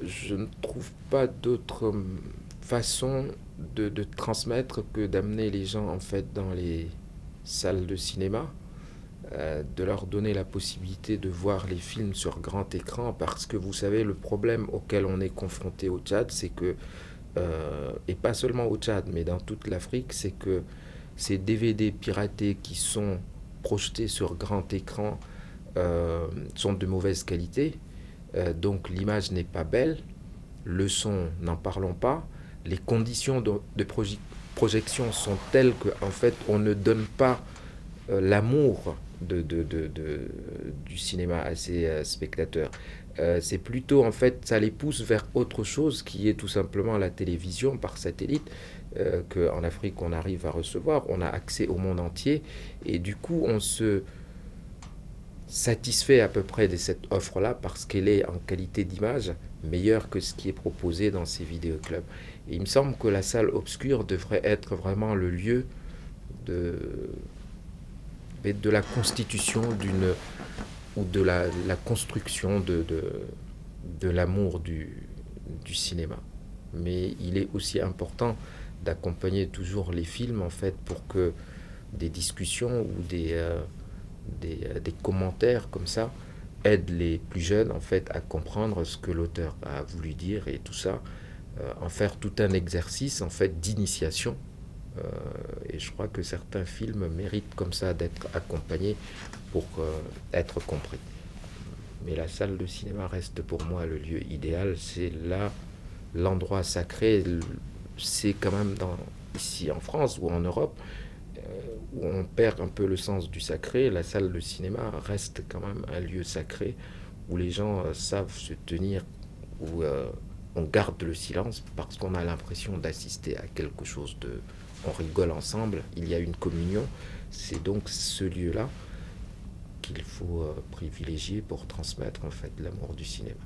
je ne trouve pas d'autre façon de transmettre que d'amener les gens en fait dans les salles de cinéma, de leur donner la possibilité de voir les films sur grand écran parce que vous savez le problème auquel on est confronté au Tchad, c'est que et pas seulement au Tchad mais dans toute l'Afrique, c'est que ces DVD piratés qui sont projetés sur grand écran sont de mauvaise qualité, donc l'image n'est pas belle, le son, n'en parlons pas, les conditions de projection sont telles qu'en fait on ne donne pas l'amour du cinéma à ses spectateurs. C'est plutôt en fait ça les pousse vers autre chose qui est tout simplement la télévision par satellite qu'en Afrique on arrive à recevoir. On a accès au monde entier et du coup on se satisfait à peu près de cette offre-là parce qu'elle est en qualité d'image meilleure que ce qui est proposé dans ces vidéoclubs. Et il me semble que la salle obscure devrait être vraiment le lieu de, de la constitution d'une ou de la construction de l'amour du cinéma. Mais il est aussi important d'accompagner toujours les films en fait pour que des discussions ou des commentaires comme ça aident les plus jeunes en fait à comprendre ce que l'auteur a voulu dire et tout ça, en faire tout un exercice en fait d'initiation. Euh, et je crois que certains films méritent comme ça d'être accompagnés pour être compris. Mais la salle de cinéma reste pour moi le lieu idéal. C'est là l'endroit sacré. C'est quand même ici en France ou en Europe où on perd un peu le sens du sacré. La salle de cinéma reste quand même un lieu sacré où les gens savent se tenir, où on garde le silence parce qu'on a l'impression d'assister à quelque chose de... On rigole ensemble, il y a une communion. C'est donc ce lieu-là qu'il faut privilégier pour transmettre en fait l'amour du cinéma.